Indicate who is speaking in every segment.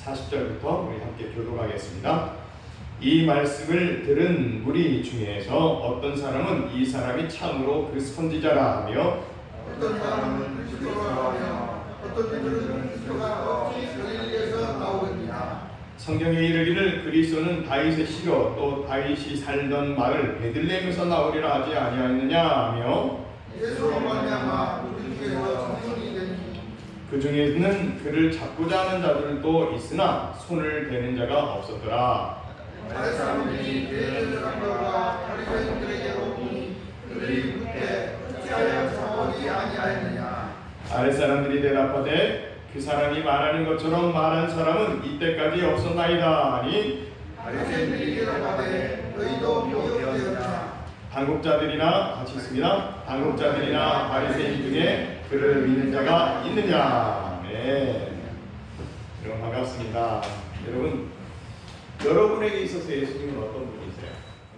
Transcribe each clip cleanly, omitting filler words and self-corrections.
Speaker 1: 40절부터 우리 함께 교독하겠습니다. 이 말씀을 들은 무리 중에서 어떤 사람은 이 사람이 참으로 그 선지자라 하며,
Speaker 2: 어떤 사람은 그리스도라 하며, 어떤 이들은 그리스도가 어찌 갈릴리에서 나오느냐.
Speaker 1: 성경에 이르기를 그리스도는 다윗의 씨로 또 다윗이 살던 마을 베들레헴에서 나오리라 하지 아니하였느냐 하며,
Speaker 2: 예수로 말미암아 우리 중에서 청년이 되니
Speaker 1: 그 중에는 그를 잡고자 하는 자들도 있으나 손을 대는 자가 없었더라.
Speaker 2: 아랫사람들이 그의 사람들과 바리새인들에게 오니 그들이 묻되 어찌하여 잡아오지 아니하였느냐.
Speaker 1: 아랫사람들이 대답하되 그 사람이 말하는 것처럼 말한 사람은 이때까지 없었나이다 하니,
Speaker 2: 바리새인들이 대답하되 너희도 미혹되었냐.
Speaker 1: 당국자들이나 같이 있습니다. 당국자들이나 바리새인 중에 그를 믿는 자가 있느냐. 네. 여러분 반갑습니다. 여러분에게 있어서 예수님은 어떤 분이세요?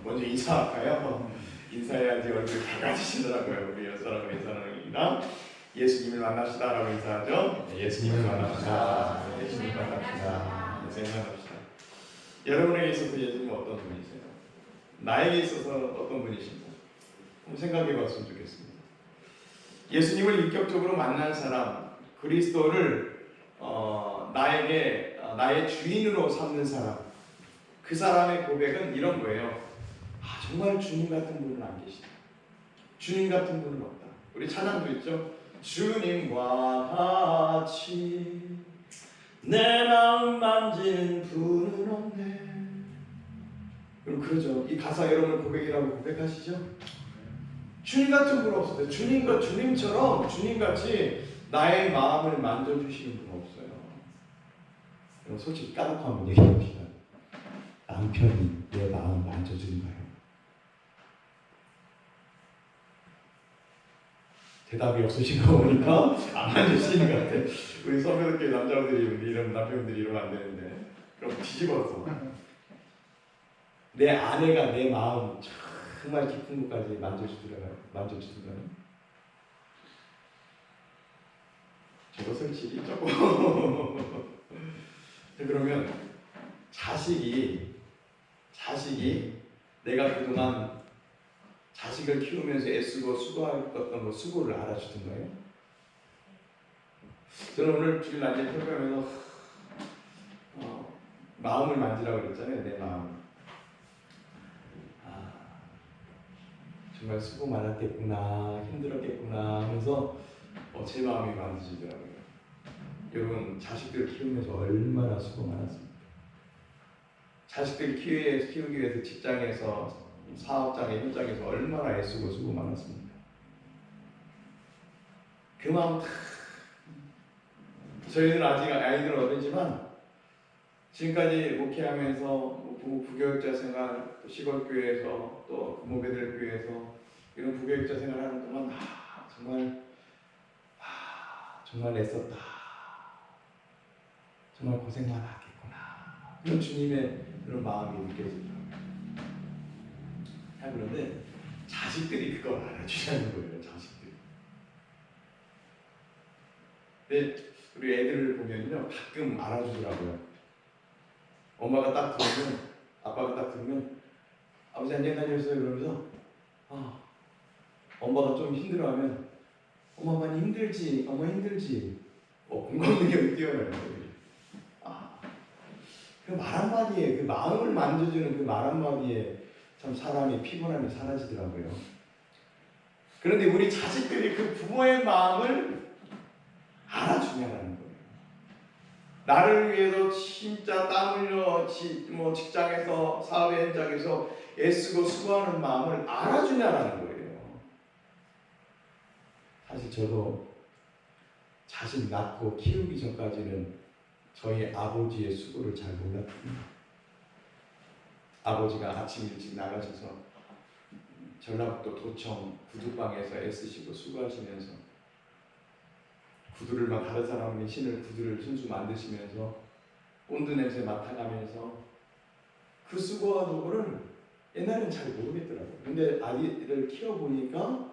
Speaker 1: 먼저 인사할까요? 인사해야지 얼굴이 밝아지시더라고요. 우리 여러분 인사합니다. 예수님을 만납시다라고 인사하죠. 예수님을 만납시다. 예수님을 만납시다. 예수님을 만납시다. 여러분에게 있어서 예수님은 어떤 분이세요? 나에게 있어서 어떤 분이신가? 한번 생각해 봤으면 좋겠습니다. 예수님을 인격적으로 만난 사람, 그리스도를 나의 주인으로 삼는 사람, 그 사람의 고백은 이런 거예요. 정말 주님 같은 분은 안 계시다. 주님 같은 분은 없다. 우리 찬양도 있죠. 주님과 같이 내 마음 만지는 분은 없네. 그럼 그러죠. 이 가사 여러분 고백이라고 고백하시죠? 주님 같은 분 없어요. 주님처럼 주님같이 나의 마음을 만져주시는 분 없어요. 여러분 솔직히 까놓고 한번 얘기해 봅시다. 남편이 내 마음 만져주는가요? 대답이 없으신 거 보니까 안 만지시는 것 같아. 우리 선배들끼리 남자분들이 이러면 남편들이 이러면 안 되는데, 그럼 뒤집어서 내 아내가 내 마음 정말 깊은 곳까지 만져주더라고요. 저도 솔직히 조금 그러면 자식이 내가 그동안 자식을 키우면서 애쓰고 수고했던 수고를 알아주던가요? 저는 오늘 주일 낮에 설교하면서 마음을 만지라고 그랬잖아요. 내 마음. 정말 수고 많았겠구나, 힘들었겠구나 하면서 제 마음이 만지더라고요. 여러분 자식들 키우면서 얼마나 수고 많았습니까? 자식들 키우기 위해서 직장에서 사업장에 현장에서 얼마나 애쓰고 수고 많았습니까? 그 마음 저희는 아직 아이들은 어리지만 지금까지 목회하면서 부교육자 생활, 시골교회에서 또 부모배들교회에서 이런 부교육자 생활하는 동안 정말 애썼다. 정말 고생 많았겠구나. 그런 주님의 그런 마음이 느껴지더라고요. 그런데 자식들이 그걸 알아주자는 거예요. 자식들이. 근데 우리 애들을 보면요 가끔 알아주더라고요. 엄마가 딱 들으면, 아빠가 딱 들으면 아버지 안녕 다녀오세요 그러면서 엄마가 좀 힘들어하면 엄마 많이 힘들지? 엄마 힘들지? 공감 능력이 뛰어나요. 그 말 한마디에, 그 마음을 만져주는 그 말 한마디에 참 사람이 피곤함이 사라지더라고요. 그런데 우리 자식들이 그 부모의 마음을 알아주냐는 거예요. 나를 위해서 진짜 땀 흘려 직장에서 사업의 현장에서 애쓰고 수고하는 마음을 알아주냐는 거예요. 사실 저도 자식 낳고 키우기 전까지는 저희 아버지의 수고를 잘 몰랐거든요. 아버지가 아침 일찍 나가셔서 전라북도 도청 구두방에서 애쓰시고 수고하시면서 구두를 막 다른 사람이 신을 구두를 순수 만드시면서 본드 냄새 맡아가면서 그 수고와 노고를 옛날에는 잘 모르겠더라고요. 근데 아이를 키워보니까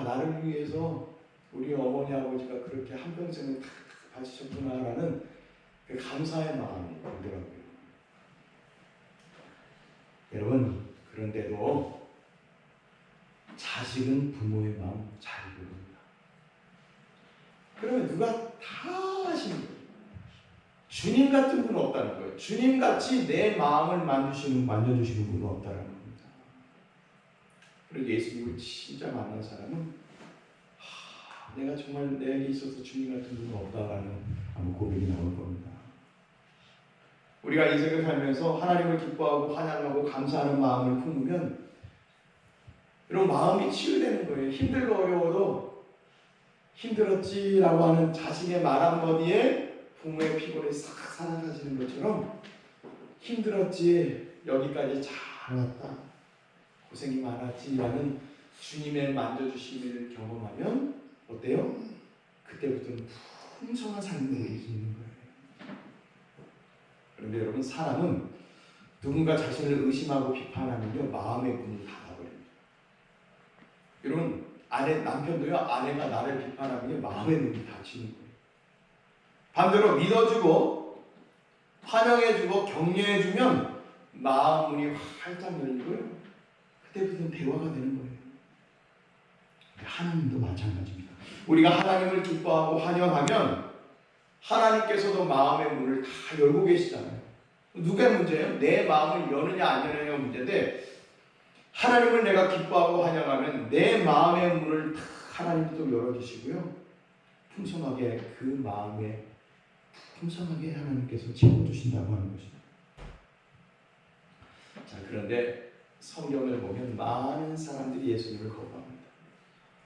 Speaker 1: 나를 위해서 우리 어머니 아버지가 그렇게 한평생을 탁 바치셨구나라는 그 감사의 마음이 들더라고요. 여러분, 그런데도 자식은 부모의 마음 잘 모릅니다. 그러면 누가 다 하시는 거예요. 주님 같은 분은 없다는 거예요. 주님같이 내 마음을 만져주시는 분은 없다는 겁니다. 그리고 예수님을 진짜 만난 사람은 내가 정말 내게 있어서 주님 같은 분은 없다라는 아마 고백이 나올 겁니다. 우리가 인생을 살면서 하나님을 기뻐하고 환영하고 감사하는 마음을 품으면 이런 마음이 치유되는 거예요. 힘들고 어려워도 힘들었지라고 하는 자식의 말 한마디에 부모의 피곤이 싹 사라지는 것처럼 힘들었지 여기까지 잘 왔다 고생이 많았지라는 주님의 만져주심을 경험하면 어때요? 그때부터는 풍성한 삶을 누릴 수 있는 거예요. 그런데 여러분, 사람은 누군가 자신을 의심하고 비판하면요 마음의 문이 닫아버립니다. 여러분, 남편도요 아내가 나를 비판하면 마음의 문이 닫히는 거예요. 반대로 믿어주고 환영해주고 격려해주면 마음 문이 활짝 열리고요 그때부터는 대화가 되는 거예요. 하나님도 마찬가지입니다. 우리가 하나님을 기뻐하고 환영하면 하나님께서도 마음의 문을 다 열고 계시잖아요. 누구의 문제예요? 내 마음을 여느냐 안 여느냐가 문제인데 하나님을 내가 기뻐하고 환영하면 내 마음의 문을 다 하나님도 열어주시고요 풍성하게 그 마음에 풍성하게 하나님께서 채워주신다고 하는 것입니다. 자, 그런데 성경을 보면 많은 사람들이 예수님을 거부합니다.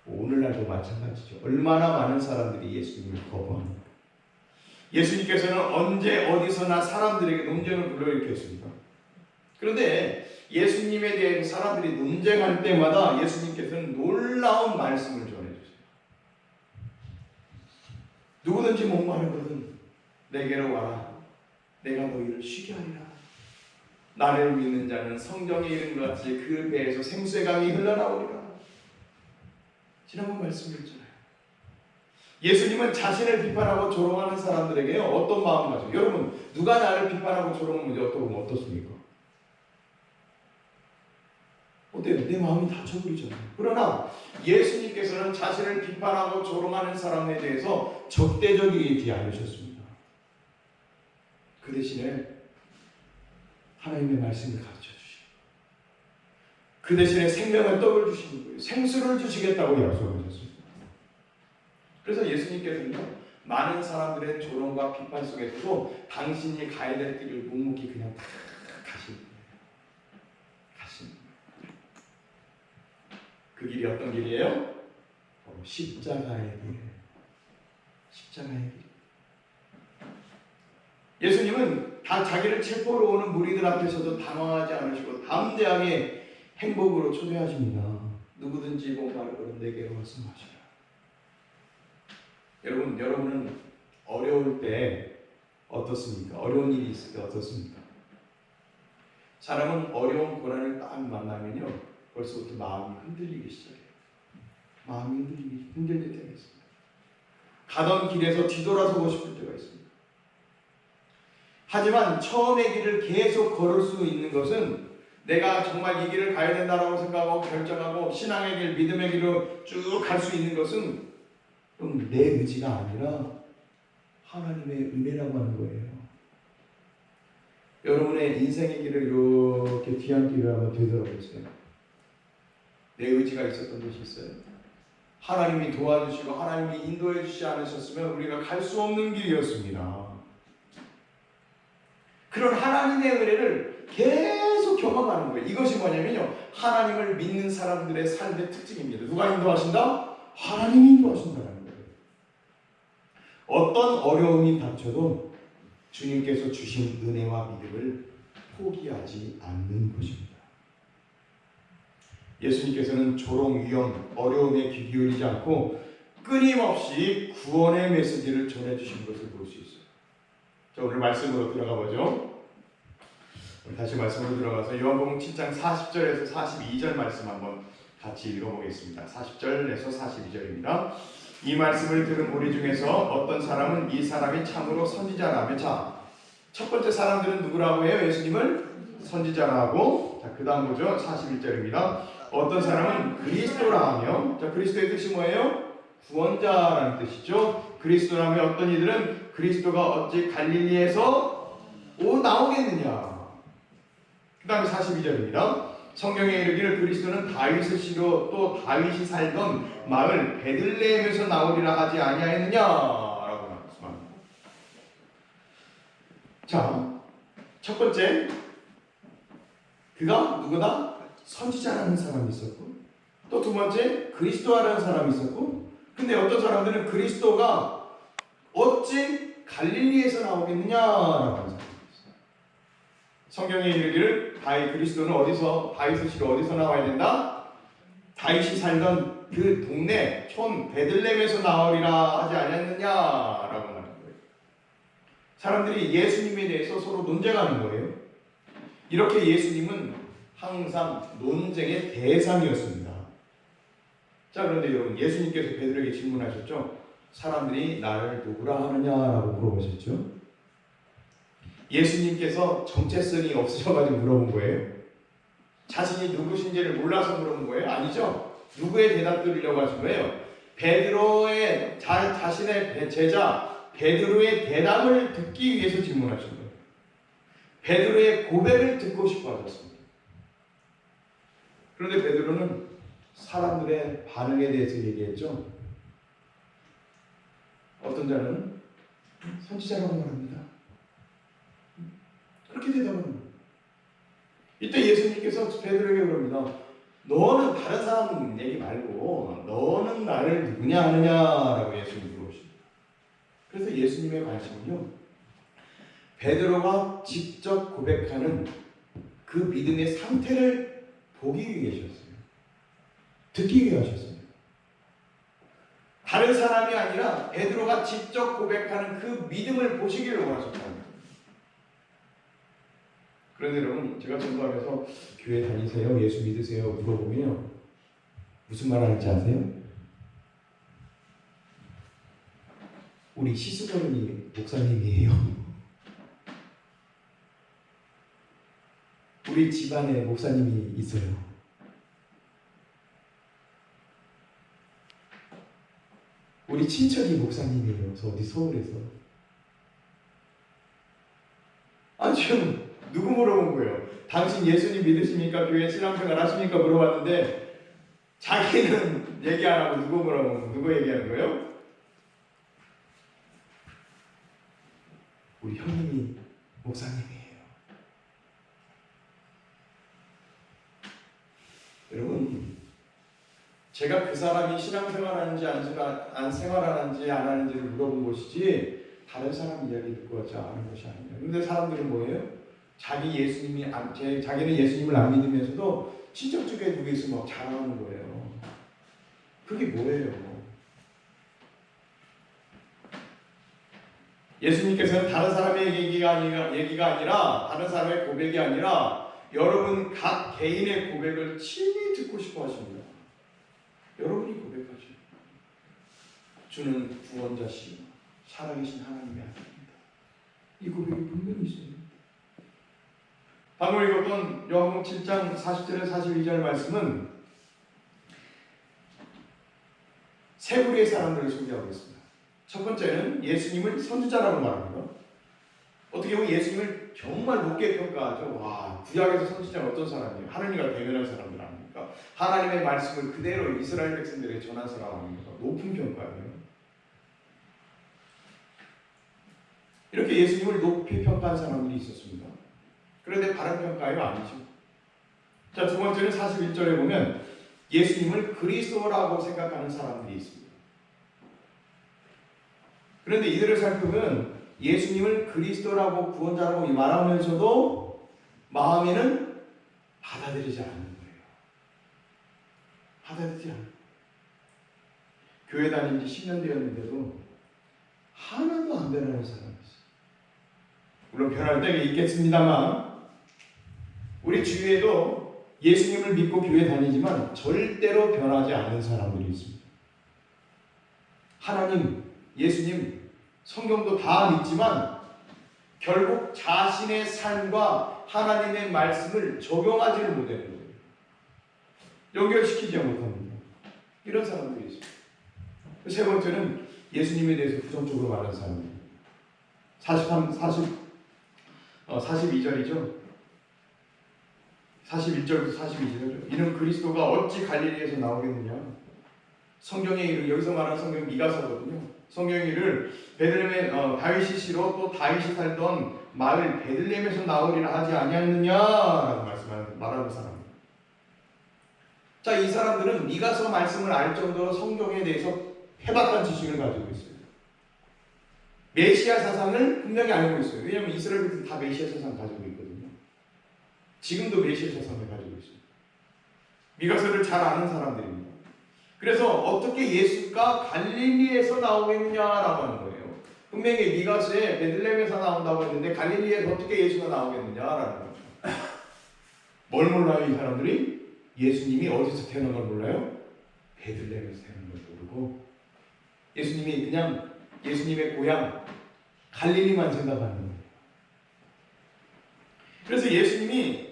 Speaker 1: 오늘날도 마찬가지죠. 얼마나 많은 사람들이 예수님을 거부합니다. 예수님께서는 언제 어디서나 사람들에게 논쟁을 불러일으켰습니다. 그런데 예수님에 대해서 사람들이 논쟁할 때마다 예수님께서는 놀라운 말씀을 전해주세요. 누구든지 목마르거든 내게로 와라. 내가 너희를 쉬게 하리라. 나를 믿는 자는 성경에 이른 것 같이 그 배에서 생수의 강이 흘러나오리라. 지난번 말씀드렸잖아요. 예수님은 자신을 비판하고 조롱하는 사람들에게 어떤 마음을 가지고, 여러분 누가 나를 비판하고 조롱하면 어떻습니까? 어때요? 내 마음이 다쳐버리잖아요. 그러나 예수님께서는 자신을 비판하고 조롱하는 사람에 대해서 적대적이게 대하셨습니다. 그 대신에 하나님의 말씀을 가르쳐 주시고 그 대신에 생명의 떡을 주시는 거예요. 생수를 주시겠다고 약속하셨습니다. 그래서 예수님께서는요 많은 사람들의 조롱과 비판 속에서도 당신이 가야 될 길을 묵묵히 그냥 다 가시는 거예요. 그 길이 어떤 길이에요? 십자가의 길. 십자가의 길. 예수님은 다 자기를 체포로 오는 무리들 앞에서도 당황하지 않으시고 담대하게 행복으로 초대하십니다. 누구든지 목마르거든 내게로 와서 마시라. 여러분은 어려울 때 어떻습니까? 어려운 일이 있을 때 어떻습니까? 사람은 어려운 고난을 딱 만나면요 벌써부터 마음이 흔들리기 시작해요. 마음이 흔들릴 때가 있습니다. 가던 길에서 뒤돌아서고 싶을 때가 있습니다. 하지만 처음의 길을 계속 걸을 수 있는 것은 내가 정말 이 길을 가야 된다고 생각하고 결정하고 신앙의 길, 믿음의 길로 쭉 갈 수 있는 것은 내 의지가 아니라 하나님의 은혜라고 하는 거예요. 여러분의 인생의 길을 이렇게 뒤안길을 한번 되돌아보세요. 내 의지가 있었던 것이 있어요. 하나님이 도와주시고 하나님이 인도해 주시지 않으셨으면 우리가 갈 수 없는 길이었습니다. 그런 하나님의 은혜를 계속 경험하는 거예요. 이것이 뭐냐면요 하나님을 믿는 사람들의 삶의 특징입니다. 누가 인도하신다? 하나님이 인도하신다는 거예요. 어떤 어려움이 닥쳐도 주님께서 주신 은혜와 믿음을 포기하지 않는 것입니다. 예수님께서는 조롱, 위험, 어려움에 귀 기울이지 않고 끊임없이 구원의 메시지를 전해주신 것을 볼 수 있어요. 자, 오늘 말씀으로 들어가 보죠. 다시 말씀으로 들어가서 요한복음 7장 40절에서 42절 말씀 한번 같이 읽어보겠습니다. 40절에서 42절입니다. 이 말씀을 들은 우리 중에서 어떤 사람은 이 사람이 참으로 선지자라며. 자, 첫 번째 사람들은 누구라고 해요? 예수님을 선지자라고. 자, 그 다음 보죠. 41절입니다. 어떤 사람은 그리스도라 하며. 자, 그리스도의 뜻이 뭐예요? 구원자라는 뜻이죠. 그리스도라면 어떤 이들은 그리스도가 어찌 갈릴리에서 나오겠느냐. 그 다음에 42절입니다. 성경에 이르기를 그리스도는 다윗의 씨로 또 다윗이 살던 마을 베들레헴에서 나오리라 하지 아니하였느냐라고 말씀합니다. 자, 첫 번째, 그가 누구다? 선지자라는 사람이 있었고, 또 두 번째, 그리스도라는 사람이 있었고, 근데 어떤 사람들은 그리스도가 어찌 갈릴리에서 나오겠느냐라고 하는 사람이 있어요. 성경에 이르기를 그리스도는 다윗의 씨로 어디서 나와야 된다? 다윗이 살던 그 동네 촌 베들레헴에서 나오리라 하지 않았느냐라고 하는 거예요. 사람들이 예수님에 대해서 서로 논쟁하는 거예요. 이렇게 예수님은 항상 논쟁의 대상이었습니다. 자, 그런데 여러분, 예수님께서 베드로에게 질문하셨죠. 사람들이 나를 누구라 하느냐라고 물어보셨죠. 예수님께서 정체성이 없으셔가지고 물어본 거예요? 자신이 누구신지를 몰라서 물어본 거예요? 아니죠. 누구의 대답 들으려고 하신 거예요? 베드로의 자신의 제자 베드로의 대답을 듣기 위해서 질문하신 거예요. 베드로의 고백을 듣고 싶어 하셨습니다. 그런데 베드로는 사람들의 반응에 대해서 얘기했죠. 어떤 자는 선지자라고 말합니다. 그렇게 대답을 합니다. 이때 예수님께서 베드로에게 그럽니다. 너는 다른 사람 얘기 말고 너는 나를 누구냐 하느냐라고 예수님 물어보십니다. 그래서 예수님의 관심은요, 베드로가 직접 고백하는 그 믿음의 상태를 보기 위해셨어요. 듣기 위하셨습니다. 다른 사람이 아니라 베드로가 직접 고백하는 그 믿음을 보시기를 원하셨다는 거예요. 그런데 여러분, 제가 전도하면서 교회 다니세요? 예수 믿으세요? 물어보면요, 무슨 말 하는지 아세요? 우리 시스터님이 목사님이에요. 우리 집안에 목사님이 있어요. 우리 친척이 목사님이에요. 저 어디 서울에서. 지금 누구 물어본 거예요? 당신 예수님 믿으십니까? 교회 신앙생활 하십니까? 물어봤는데 자기는 얘기 안 하고 누구 얘기하는 거예요? 우리 형님이 목사님이에요. 여러분, 제가 그 사람이 신앙생활 하는지 안 생활하는지 안 하는지를 물어본 것이지 다른 사람 이야기 듣고 하지 않은 것이 아니에요. 그런데 사람들은 뭐예요? 자기는 예수님을 안 믿으면서도 친척 쪽에 누구 있으면 막 자랑하는 거예요. 그게 뭐예요? 예수님께서는 다른 사람의 얘기가 아니라 다른 사람의 고백이 아니라 여러분 각 개인의 고백을 친히 듣고 싶어 하십니다. 여러분이 고백하죠. 주는 구원자시요 살아계신 하나님의 아들입니다. 이 고백이 분명히 있습니다. 방금 읽었던 요한복음 7장 40절에 42절 말씀은 세 부류의 사람들을 소개하고 있습니다. 첫 번째는 예수님을 선지자라고 말합니다. 어떻게 보면 예수님을 정말 높게 평가하죠. 와, 구약에서 선지자는 어떤 사람이에요? 하나님과 대면한 사람들 아닙니까? 하나님의 말씀을 그대로 이스라엘 백성들에게 전한 사람 아닙니까? 높은 평가예요. 이렇게 예수님을 높이 평가한 사람들이 있었습니다. 그런데 바른 평가예요? 아니죠. 자, 두 번째는 41절에 보면 예수님을 그리스도라고 생각하는 사람들이 있습니다. 그런데 이들을 살펴보면 예수님을 그리스도라고 구원자라고 말하면서도 마음에는 받아들이지 않는 거예요. 받아들이지 않는 거예요. 교회 다닌 지 10년 되었는데도 하나도 안 변하는 사람이 있어요. 물론 변할 때가 있겠습니다만 우리 주위에도 예수님을 믿고 교회 다니지만 절대로 변하지 않는 사람들이 있습니다. 하나님, 예수님, 성경도 다 믿지만 결국 자신의 삶과 하나님의 말씀을 적용하지를 못하는 거예요. 연결시키지 못합니다. 이런 사람들이 있습니다. 세 번째는 예수님에 대해서 부정적으로 말하는 사람입니다. 42절이죠. 41절부터 42절이죠. 이는 그리스도가 어찌 갈릴리에서 나오겠느냐. 성경의 이름, 여기서 말하는 성경 미가서거든요. 성경의 이름을 베들레헴의 다윗이 시로 또 다윗이 살던 마을 베들레헴에서 나오리라 하지 아니하였느냐라고 말하는 사람. 자, 이 사람들은 미가서 말씀을 알 정도로 성경에 대해서 해박한 지식을 가지고 있어요. 메시아 사상을 분명히 알고 있어요. 왜냐하면 이스라엘은 다 메시아 사상 가지고 있거든요. 지금도 메시아 사상을 가지고 있어요. 미가서를 잘 아는 사람들입니다. 그래서 어떻게 예수가 갈릴리에서 나오겠느냐라고 하는 거예요. 분명히 미가서에 베들레헴에서 나온다고 했는데 갈릴리에서 어떻게 예수가 나오겠느냐라는 거죠. 뭘 몰라요, 이 사람들이? 예수님이 어디서 태어난 걸 몰라요? 베들레헴에서 태어난 걸 모르고 예수님이 그냥 예수님의 고향 갈릴리만 생각하는 거예요. 그래서 예수님이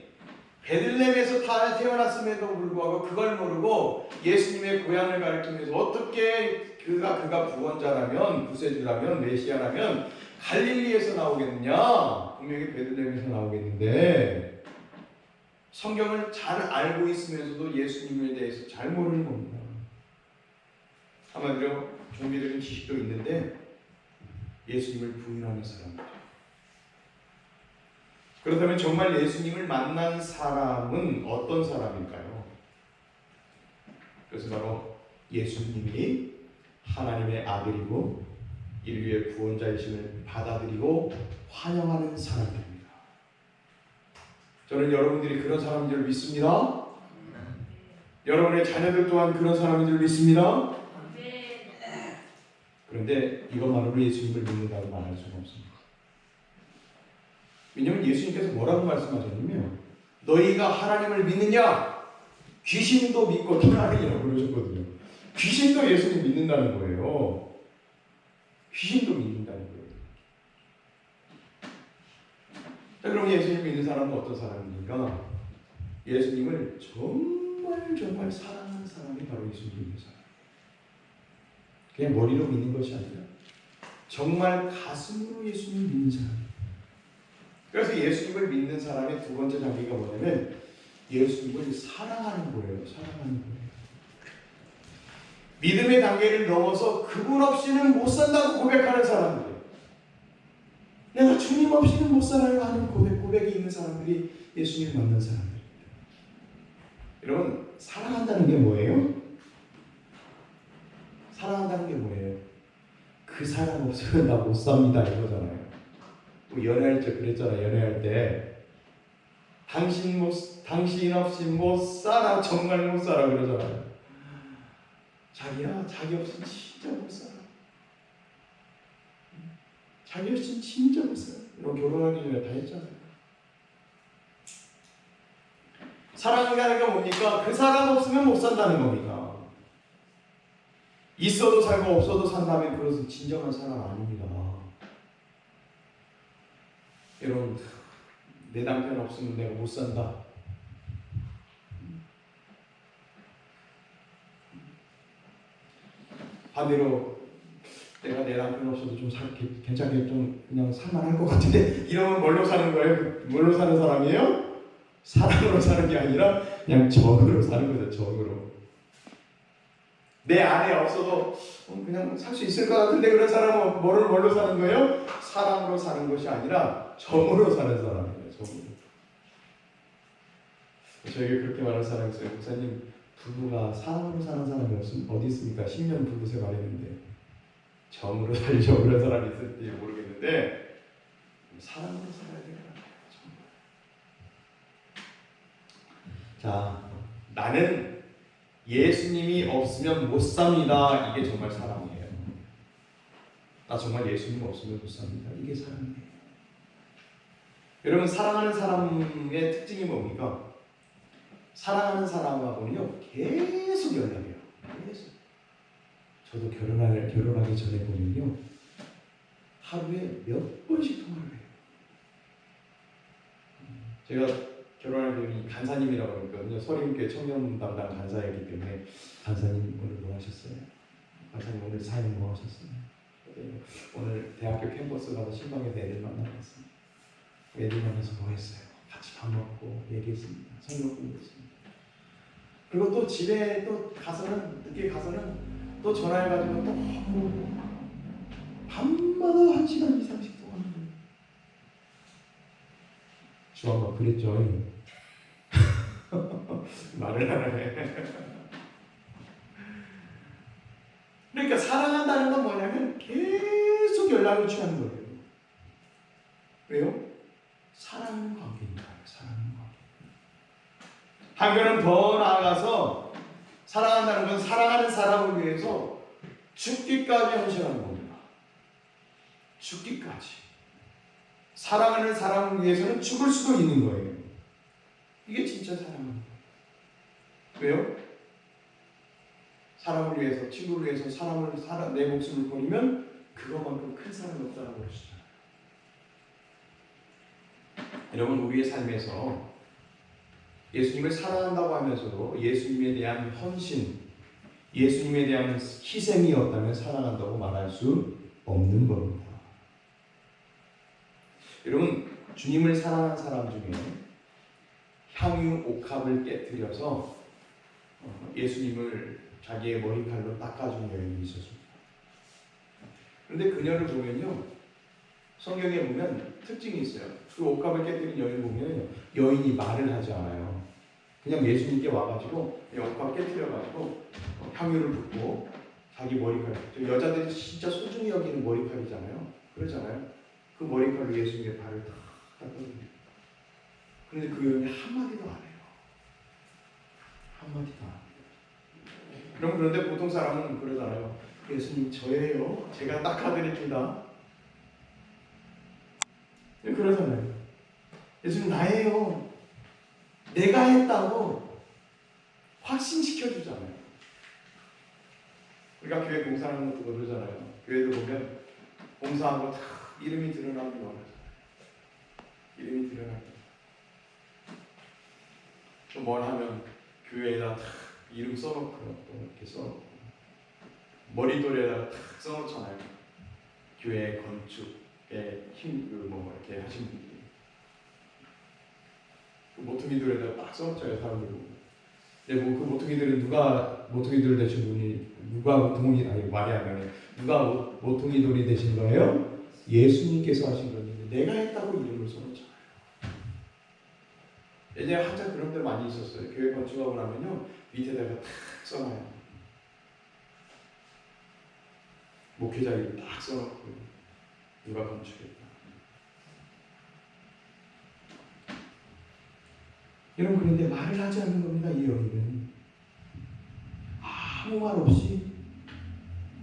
Speaker 1: 베들레헴에서 태어났음에도 불구하고 그걸 모르고 예수님의 고향을 가리키면서 어떻게 그가 구원자라면, 구세주라면, 메시아라면 갈릴리에서 나오겠느냐? 분명히 베들레헴에서 나오겠는데 성경을 잘 알고 있으면서도 예수님에 대해서 잘 모르는 겁니다. 한마디로 종교적인 지식도 있는데 예수님을 부인하는 사람이죠. 그렇다면 정말 예수님을 만난 사람은 어떤 사람일까요? 그것은 바로 예수님이 하나님의 아들이고 인류의 구원자이심을 받아들이고 환영하는 사람들입니다. 저는 여러분들이 그런 사람인 줄 믿습니다. 여러분의 자녀들 또한 그런 사람인 줄 믿습니다. 그런데 이것만으로 예수님을 믿는다고 말할 수가 없습니다. 왜냐하면 예수님께서 뭐라고 말씀하셨냐면 너희가 하나님을 믿느냐? 귀신도 믿고 떠나느니라고 그러셨거든요. 귀신도 예수님 믿는다는 거예요. 귀신도 믿는다는 거예요. 자, 그럼 예수님 믿는 사람은 어떤 사람입니까? 예수님을 정말 사랑하는 사람이 바로 예수님 믿는 사람. 그냥 머리로 믿는 것이 아니라 정말 가슴으로 예수님을 믿는 사람. 그래서 예수님을 믿는 사람의 두 번째 단계가 뭐냐면 예수님을 사랑하는 거예요. 사랑하는 거예요. 믿음의 단계를 넘어서 그분 없이는 못 산다고 고백하는 사람들. 내가 주님 없이는 못 살아요 하는 고백이 있는 사람들이 예수님을 만난 사람들입니다. 여러분, 사랑한다는 게 뭐예요? 사랑한다는 게 뭐예요? 그 사람 없으면 나 못 삽니다 이거잖아요. 연애할 때 그랬잖아요. 연애할 때 당신 없이 못 살아, 정말 못 살아 그러잖아요. 자기야, 자기 없이는 진짜 못 살아. 자기 없이는 진짜 못 살아. 이런 결혼하기 전에 다 했잖아요. 사랑하는 게 뭡니까? 그 사람 없으면 못 산다는 겁니다. 있어도 살고 없어도 산다면 그것은 진정한 사랑 아닙니다. 여러분, 내 남편 없으면 내가 못 산다. 반대로 내가 내 남편 없어도 좀 괜찮게 좀 그냥 살만할 것 같은데 이러면 뭘로 사는 거예요? 뭘로 사는 사람이에요? 사랑으로 사는 게 아니라 그냥 정으로 사는 거죠. 정으로. 내 안에 없어도 그냥 살 수 있을 것 같은데 그런 사람은 뭘로 사는 거예요? 사랑으로 사는 것이 아니라 정으로 사는 사람이에요. 정으로. 저에게 그렇게 말하는 사람이 있어요. 목사님, 부부가 사랑으로 사는 사람이 어디 있습니까? 10년 부부 생활했는데 정으로 살려고 그런 사람이 있을지 모르겠는데 사랑으로 살아야 되는 거예요. 자, 나는 예수님이 없으면 못 삽니다. 이게 정말 사랑이에요. 나 정말 예수님 없으면 못 삽니다. 이게 사랑이에요. 여러분, 사랑하는 사람의 특징이 뭡니까? 사랑하는 사람하고는요 계속 연락해요. 계속.
Speaker 3: 저도 결혼하기 전에 보면요, 하루에 몇 번씩 통화를 해요. 제가 결혼할 때 간사님이라고 그러거든요. 서림교회 청년 담당 간사이기 때문에 간사님 오늘 뭐 하셨어요? 간사님 오늘 사연 뭐 하셨어요? 네, 오늘 대학교 캠퍼스 가서 신방에서 애들 만나봤습니다. 애들 만나서 뭐 했어요? 같이 밥 먹고 얘기했습니다. 성경 공부했습니다. 그리고 또 집에 또 가서는 늦게 가서는 또 전화해가지고 또 밤마다 1시간 이상씩 통화하는 거예요. 주 한번 그랬죠. 말을 안 해. 그러니까 사랑한다는 건 뭐냐면 계속 연락을 취하는 거예요. 왜요? 사랑하는 관계니까요. 사랑하는 관계. 한편은 더 나아가서 사랑한다는 건 사랑하는 사람을 위해서 죽기까지 헌신하는 겁니다. 죽기까지. 사랑하는 사람을 위해서는 죽을 수도 있는 거예요. 이게 진짜 사랑입니다. 왜요? 사람을 위해서, 친구를 위해서 내 목숨을 버리면 그것만큼 큰 사랑이 없다는 것이죠. 여러분, 우리의 삶에서 예수님을 사랑한다고 하면서도 예수님에 대한 헌신, 예수님에 대한 희생이 없다면 사랑한다고 말할 수 없는 겁니다. 여러분, 주님을 사랑한 사람 중에 향유 옥합을 깨뜨려서 예수님을 자기의 머리칼로 닦아준 여인이 있었습니다. 그런데 그녀를 보면요, 성경에 보면 특징이 있어요. 그 옥합을 깨뜨린 여인을 보면 여인이 말을 하지 않아요. 그냥 예수님께 와가지고 옥합 깨뜨려가지고 향유를 붓고 자기 머리칼, 여자들이 진짜 소중히 여기는 머리칼이잖아요. 그러잖아요. 그 머리칼로 예수님의 발을 탁 닦거든요. 그런데 그 여인이 한마디도 안 해요. 한마디도 안 해요. 그런데 보통 사람은 그러잖아요. 예수님 저예요. 제가 닦아드립니다. 그러잖아요. 예수님 나예요. 내가 했다고 확신시켜주잖아요. 우리가 교회 공사하는 것도 그러잖아요. 교회도 보면 공사하고 다 이름이 드러나는 거 같아요. 이름이 드러나는 거. 또 뭘 하면 교회에다 다 이름 써놓고 또 이렇게 써놓고 머리돌에다가 탁 써놓잖아요. 교회 건축에 이렇게 하신 분들이 그 모퉁이돌에다가 딱 써놓잖아요. 사람들 보고. 근데 뭐 그 모퉁이들은 누가 모퉁이돌 되신 분이 누가 말이 안 나네. 누가 모퉁이돌이 되신 거예요? 예수님께서 하신 건데 내가 했다고 이름을 써놓잖아요. 예전에 한참 그런 데 많이 있었어요. 교회 건축하고 나면요 밑에다가 탁 써놔요. 목회자 이름 딱 써놓고 누가 건축했다. 여러분, 그런데 말을 하지 않는 겁니다. 이 여인은 아무 말 없이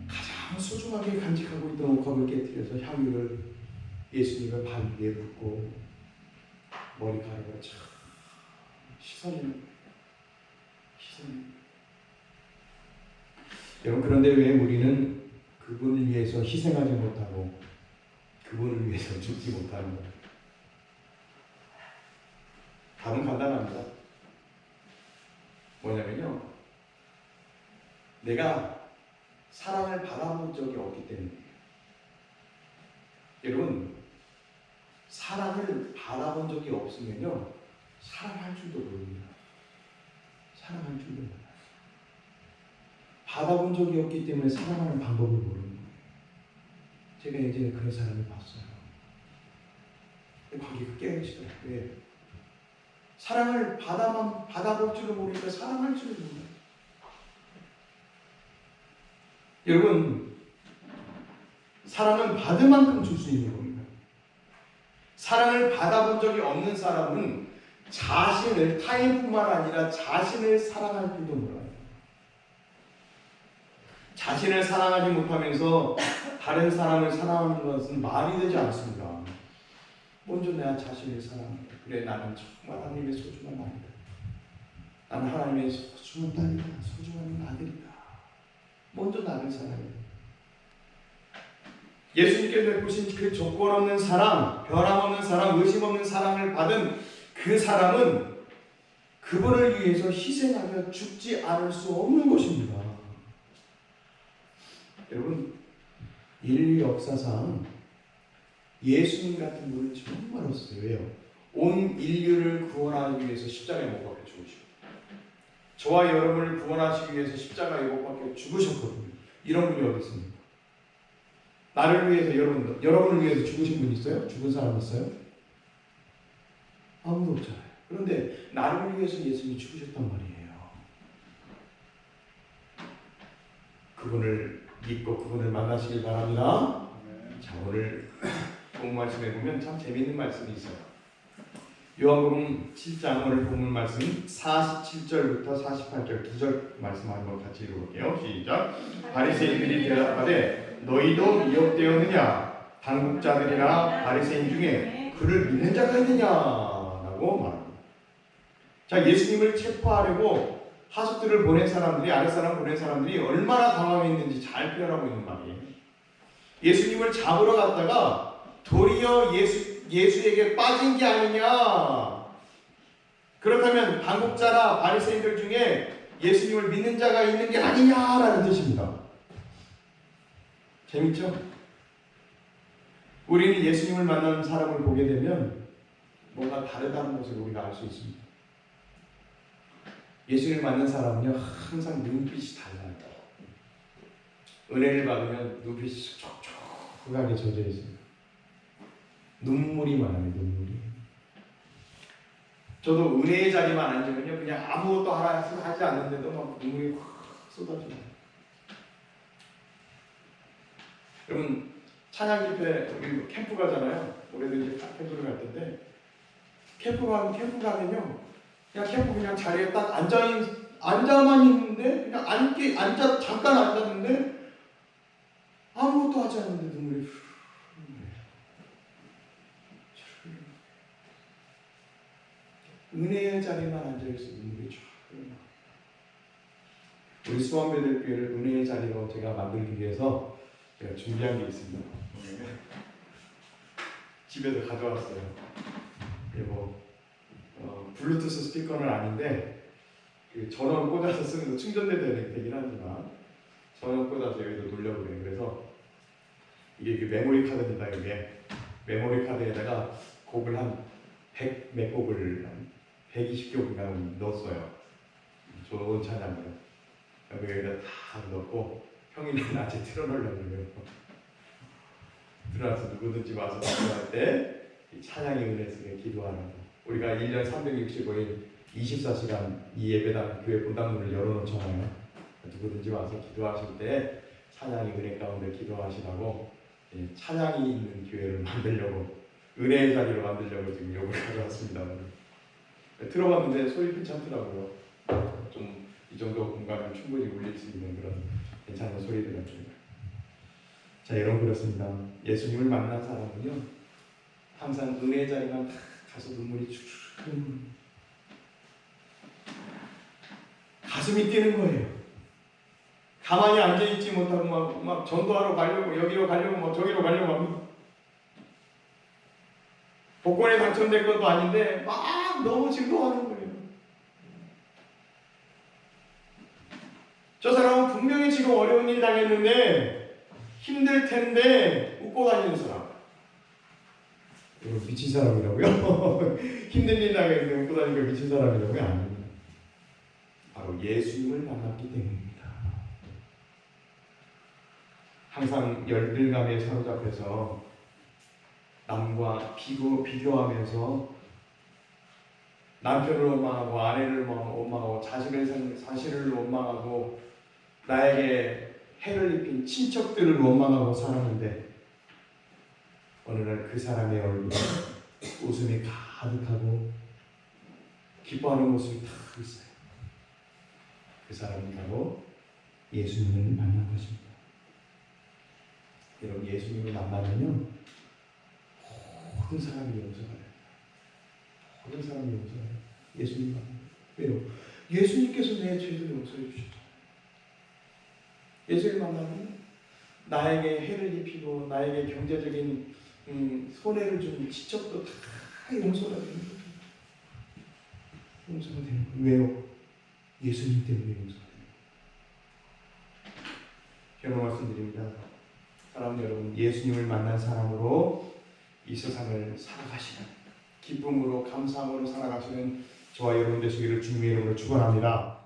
Speaker 3: 가장 소중하게 간직하고 있던 옥합을 깨뜨려서 향유를 예수님의 발 위에 붓고 머리카락을 참 씻어내는. 여러분, 그런데 왜 우리는 그분을 위해서 희생하지 못하고 그분을 위해서 죽지 못하는 거예요? 답은 간단합니다. 뭐냐면요, 내가 사랑을 받아본 적이 없기 때문이에요. 여러분, 사랑을 받아본 적이 없으면요 사랑할 줄도 모릅니다. 사랑할 줄도 몰라요. 받아본 적이 없기 때문에 사랑하는 방법을 모르는 거예요. 제가 예전에 그런 사람을 봤어요. 거기가 깨어지더라고요. 왜? 사랑을 받아볼 줄을 모르니까 사랑할 줄을 몰라요. 여러분, 사랑은 받을 만큼 줄 수 있는 겁니다. 사랑을 받아본 적이 없는 사람은 자신을, 타인뿐만 아니라 자신을 사랑할 줄도 몰라요. 자신을 사랑하지 못하면서 다른 사람을 사랑하는 것은 말이 되지 않습니다. 먼저 내가 자신을 사랑한다. 그래, 나는 정말 하나님의 소중한 아이다. 나는 하나님의 소중한 딸이다. 소중한 아들이다. 먼저 나를 사랑해요. 예수님께서 베푸신 그 조건 없는 사랑, 변함없는 사랑, 의심 없는 사랑을 받은 그 사람은 그분을 위해서 희생하며 죽지 않을 수 없는 것입니다. 여러분, 인류 역사상 예수님 같은 분은 정말 없어요. 왜요? 온 인류를 구원하기 위해서 십자가에 못 박혀 죽으시고, 저와 여러분을 구원하시기 위해서 십자가에 못 박혀 죽으셨거든요. 이런 분이 어디 있습니까? 나를 위해서, 여러분을 위해서 죽으신 분 있어요? 죽은 사람 있어요? 아무도 없잖아요. 그런데 나를 위해서 예수님이 죽으셨단 말이에요. 그분을 믿고 그분을 만나시길 바랍니다. 자, 오늘 본문 말씀에 보면 참 재미있는 말씀이 있어요. 요한복음 7장 오늘 본문 말씀 47절부터 48절 2절 말씀 한번 같이 읽어볼게요. 시작. 바리새인들이 대답하되 너희도 미혹되었느냐? 당국자들이나 바리새인 중에 그를 믿는 자가 있느냐라고 말합니다. 자, 예수님을 체포하려고 하숙들을 보낸 사람들이, 아랫사람 보낸 사람들이 얼마나 당황했는지 잘 표현하고 있는 말이에요. 예수님을 잡으러 갔다가 도리어 예수에게 빠진 게 아니냐. 그렇다면 당국자나 바리새인들 중에 예수님을 믿는 자가 있는 게 아니냐라는 뜻입니다. 재밌죠? 우리는 예수님을 만나는 사람을 보게 되면 뭔가 다르다는 것을 우리가 알 수 있습니다. 예수님을 만난 사람은요, 항상 눈빛이 달라요. 은혜를 받으면 눈빛이 촉촉하게 젖어 있습니다. 눈물이 많아요, 눈물이. 저도 은혜의 자리만 앉으면요, 그냥 아무것도 하지 않는데도 막 눈물이 확 쏟아져요. 여러분, 찬양 집회 우리 캠프 가잖아요. 올해도 이제 캠프를 갈 텐데, 캠프 가면요, 그냥 자리에 딱 앉아만 있는데, 그냥 잠깐 앉았는데, 아무것도 하지 않는데 눈물이 은혜의 자리만 앉아있어 눈물이 쫙 흘러나. 우리 수원배들교회를 은혜의 자리로 제가 만들기 위해서 제가 준비한 게 있습니다. 집에도 가져왔어요. 그리고 블루투스 스피커는 아닌데 그 전원 꽂아서 쓰는 거 충전돼야 되긴 하지만 전원 꽂아서 여기도 돌려보래요. 그래서 이게 메모리 카드입니다. 이게 메모리 카드에다가 곡을 한 100 몇 곡을 한 120곡인가 넣었어요. 좋은 찬양을 여기다 다 넣고 평일에 낮에 틀어놓으려고 해요. 들어와서 누구든지 와서 기도할 때 찬양의 은혜 속에 기도하라고. 우리가 1년 365일 24시간 이 예배당 교회 본당문을 열어놓잖아요. 누구든지 와서 기도하실 때 찬양의 은혜 가운데 기도하시라고 찬양이 있는 교회를 만들려고, 은혜의 자리로 만들려고 지금 요걸 가져왔습니다. 들어봤는데 소리 괜찮더라고요. 좀 이 정도 공간을 충분히 울릴 수 있는 그런 괜찮은 소리들입니다. 자, 여러분, 그렇습니다. 예수님을 만난 사람은요, 항상 은혜의 자리만 딱 가서 눈물이 축축 가슴이 뛰는 거예요. 가만히 앉아있지 못하고 막 전도하러 가려고, 여기로 가려고 저기로 가려고 합니다. 복권에 당첨된 것도 아닌데 막 너무 즐거워하는 거예요. 저 사람은 분명히 지금 어려운 일 당했는데 힘들 텐데 웃고 다니는 사람. 이거 미친 사람이라고요? 힘든 일 당했는데 웃고 다니니까 미친 사람이라고요? 아닙니다. 바로 예수님을 만났기 때문입니다. 항상 열등감에 사로잡혀서 남과 비교하면서 남편을 원망하고 아내를 원망하고 자신을 원망하고 나에게 해를 입힌 친척들을 원망하고 살았는데 어느 날 그 사람의 얼굴에 웃음이 가득하고 기뻐하는 모습이 딱 있어요. 그 사람이 바로 예수님을 만난 것입니다. 여러분, 예수님을 만나면요, 모든 사람이 용서가 돼요. 모든 사람이 용서가 돼요. 예수님 만나면. 왜요? 예수님께서 내 죄를 용서해 주셨잖아요. 예수를 만나면 나에게 해를 입히고 나에게 경제적인 손해를 준 지적도 다 용서가 되는 거예요. 용서가 되는 거예요. 왜요? 예수님 때문에 용서가 되는 거예요. 결론 말씀드립니다. 사랑하는 여러분, 예수님을 만난 사람으로 이 세상을 살아가시는, 기쁨으로 감사함으로 살아가시는 저와 여러분 되시기를 주님의 이름으로 축원합니다.